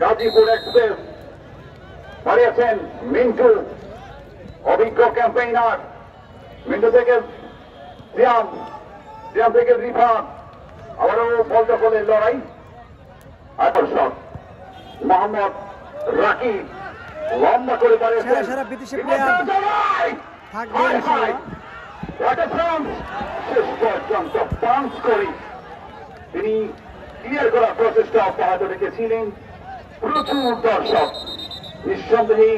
Gazipur express হারিয়েছেন মিন্টু, অভিজ্ঞ campaigner. Mintu থেকে সিয়াম, সিয়াম থেকে রিফাত, আবারও বল দখলের লড়াই। আকর্ষক মোহাম্মদ রাকিব লম্বা করে পারিয়েছেন। সারা বিদেশি প্লেয়ার থাকবে ইনশাআল্লাহ। শেষ পর্যন্ত পাঞ্চ করে তিনি ক্লিয়ার করার প্রচেষ্টা অব্যাহত রেখেছিলেন। প্রচুর দর্শক নিঃসন্দেহে।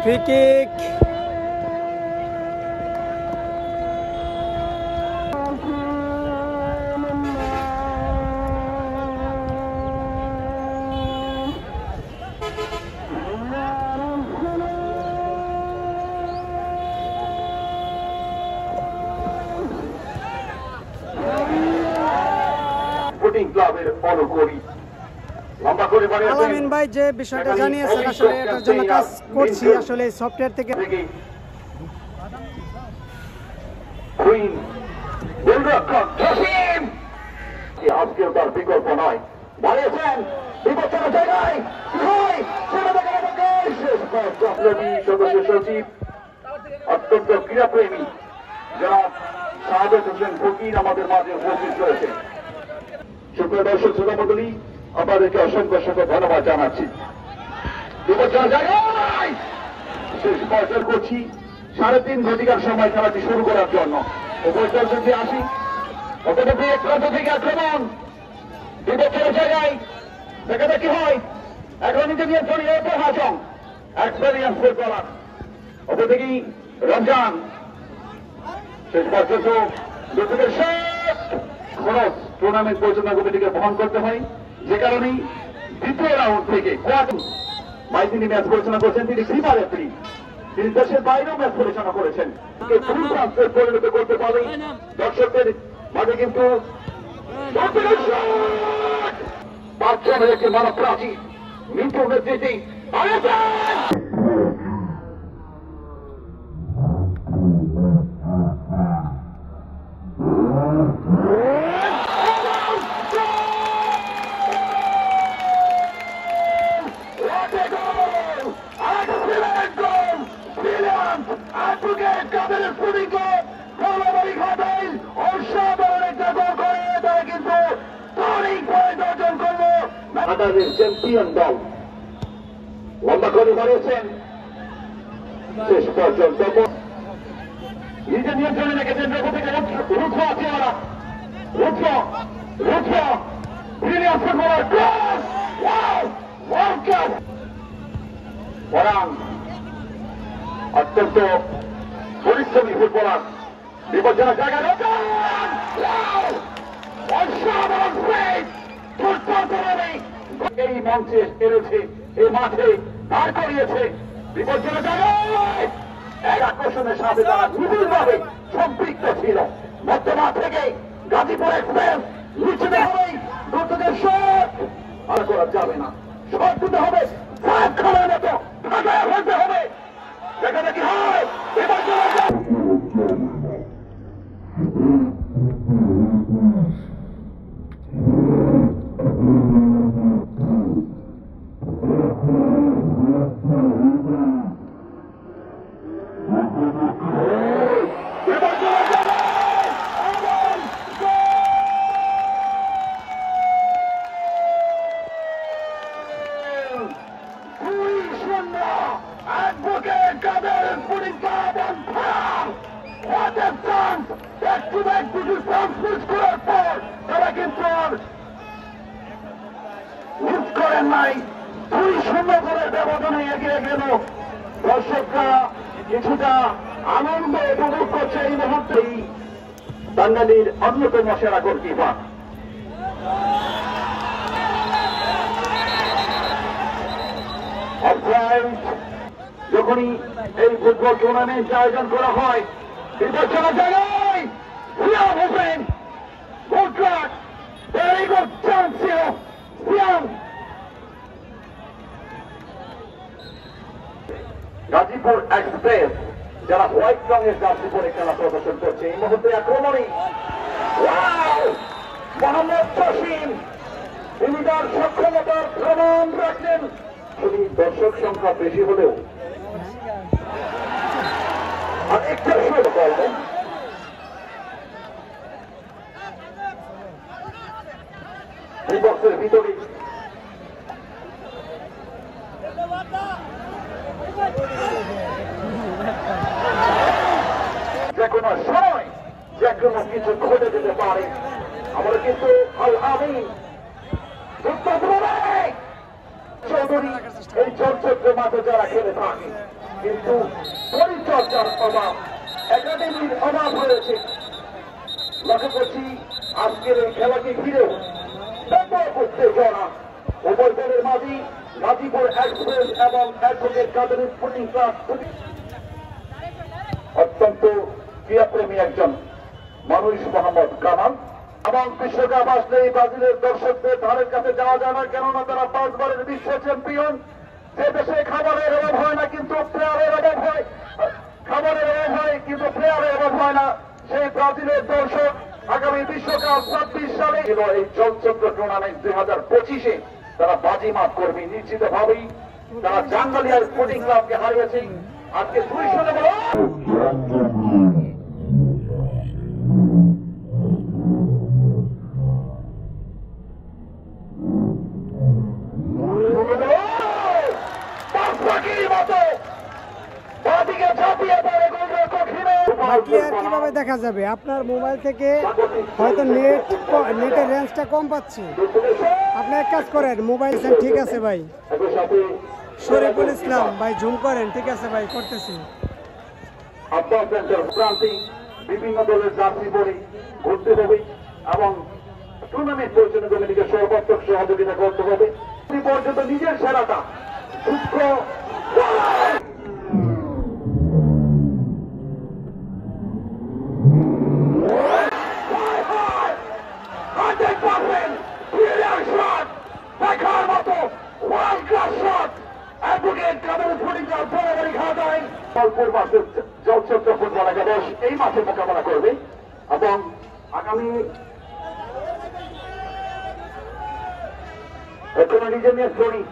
ফ্রি কিক ক্লাবের অনুকূলী লম্বা করে আলামিন ভাই যে বিষয়টা জানিয়েছেন, আসলে এটার জন্য কাজ করছি। আসলে সফটওয়্যার থেকে আজকেও তার বিকল্প নয়। বাড়িয়েছেন বিপজ্জনক জায়গায় সদস্য সচিব, অত্যন্ত ক্রীড়াপ্রেমী জনাব শাহাদত হোসেন ফকির আমাদের মাঝে উপস্থিত রয়েছে। সুপ্রিয় দর্শক শ্রোতা মণ্ডলী, আপনাদেরকে অসংখ্য অসংখ্য ধন্যবাদ জানাচ্ছি। শেষ পর্যায়ে করছি 3.5 ঘটিকার সময় খেলাটি শুরু করার জন্য। উপস্থিত যদি আসি অতটুকু এক প্রান্ত থেকে আক্রমণ বিপক্ষের জায়গায় দেখা দেখি হয়। এখন নিজে নিয়ন্ত্রণ হাজম এক্সপেরিয়েন্স বের করার অতদিকেই রমজান। শেষ পর্যন্ত দুপুরের শেষ খরচ টুর্নামেন্ট পরিচালনা কমিটিকে বহন করতে হয়, যে কারণেই দ্বিতীয় রাউন্ড থেকে তিনি ম্যাচ পরিচালনা করেছেন। তিনি ফিফা রেফারি, তিনি দেশের বাইরেও ম্যাচ পরিচালনা করেছেন। পরিণত করতে পারে দর্শকদের মাঝে, কিন্তু পাঁচজনের একটি মানব প্রাচীর মিন্টুর নেতৃত্বে চ্যাম্পিয়ন দল লম্বা করে বাড়িয়েছেন। শেষ পর্যন্ত নিজের নিয়ন্ত্রণে রেখেছেন। রুদ্র আছে ওরা, রুদ্র অত্যন্ত পরিশ্রমী ফুটবলার। বিপজ্জনক জায়গা এই মঞ্চে এনেছে, এই মাঠে দাঁড় করিয়েছে। বিপজ্জনক জায়গায় এক আকর্ষণের সাথে তারা নিবিড়ভাবে সম্পৃক্ত ছিল। মধ্যমাঠ থেকে গাজীপুর এক্সপ্রেস নিচে হবেই দ্রুতদের শট আর করা যাবে না। শট দিতে হবে, খেলার মতো ঢাকায় ফেলতে হবে। দেখা দেখি হয় দর্শকরা কিছুটা আনন্দ উপভোগ করছে এই মুহূর্তে। বাঙালির অন্যতম সেরা গোলকিপার যখনই এই ফুটবল টুর্নামেন্ট আয়োজন করা হয়, বিপজ্জনক জায়গায় Siam Hossain good track, very good chance ছিল সিয়াম। গাজীপুর এক্সপ্রেস যারা হোয়াইট রঙের জার্সি পরে খেলা প্রদর্শন করছে, এই মুহূর্তে আক্রমণে মোহাম্মদ জসিম তিনি তার সক্ষমতার প্রমাণ রাখলেন। যদি দর্শক সংখ্যা বেশি হলেও আর একটা সময় বলবেন বিপক্ষের ভিতরে যে কোনো সময় যে কোনো কিছু ঘটে যেতে পারে। আমরা কিন্তু আল আমিন চৌধুরী এই চলচ্চিত্র মাঠে যারা খেলে থাকে, কিন্তু পরিচর্যার অভাব, একাডেমির অভাব রয়েছে। লক্ষ্য করছি আজকের এই খেলাকে ঘিরেও ব্যাপক উত্তেজনা উভয় দলের মাঝে। গাজীপুর এক্সপ্রেস এবং অ্যাডভোকেট কাদের স্পোর্টিং ক্লাব অত্যন্ত ক্রীড়াপ্রেমী একজন মানুষ মোহাম্মদ কামাল। এবং বিশ্বকাপ আসলে এই ব্রাজিলের দর্শকদের ধারের কাছে যাওয়া যায় না, কেননা তারা 5 বারের বিশ্ব চ্যাম্পিয়ন। যে দেশে খাবারের অভাব হয় না কিন্তু প্লেয়ারের অভাব হয়, খাবারের অভাব হয় কিন্তু প্লেয়ারের অভাব হয় না, সেই ব্রাজিলের দর্শক আগামী বিশ্বকাপ 26 সালে এই চলচ্চিত্র টুর্নামেন্ট 2025-এ তারা বাজিমাত করবে নিশ্চিতভাবেই। তারা জাঙ্গালিয়া স্পোর্টিং ক্লাবকে হারিয়েছে আজকে 2-0 বলে। বাকি আর কিভাবে দেখা যাবে? আপনার মোবাইল থেকে হয়তো নেটের রেঞ্জটা কম পাচ্ছি। আপনি এক কাজ করেন, মোবাইল ঠিক আছে ভাই, শরীফুল ইসলাম ভাই জুম করেন। ঠিক আছে ভাই, করতেছি। বিভিন্ন দলের জার্সি পরে ঘুরতে হবে এবং টুর্নামেন্ট পরিচালনা কমিটিকে সর্বাত্মক সহযোগিতা করতে হবে। এই পর্যন্ত নিজের সেরাটা সূক্ষ্ম দেখার মতো ওয়ার্ল্ড ক্লাস শট। অ্যাডভোকেট কাদের স্পোর্টিং ক্লাব বরাবরই খাতায় অল্পের মাসে চলচ্চিত্র ফুটবল একাদশ এই মাঠে মোকাবেলা করবে এবং আগামী এখনো নিজের নিয়ে ধোনি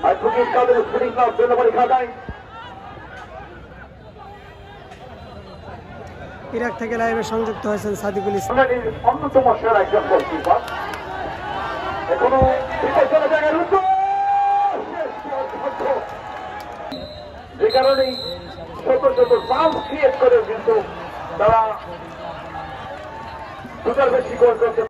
অ্যাডভোকেট কাদের স্পোর্টিং ক্লাব বরাবরই খাতায়। ইরাক থেকে লাইভে সংযুক্ত হয়েছেন সাদিকুল ইসলাম, অন্যতম সেরা একজন গোলকিপার। এখনো বিপজ্জনক জায়গায় যে কারণেই ছোট ছোট চান্স ক্রিয়েট করে কিন্তু তারা দুটার বেশি গোল করতে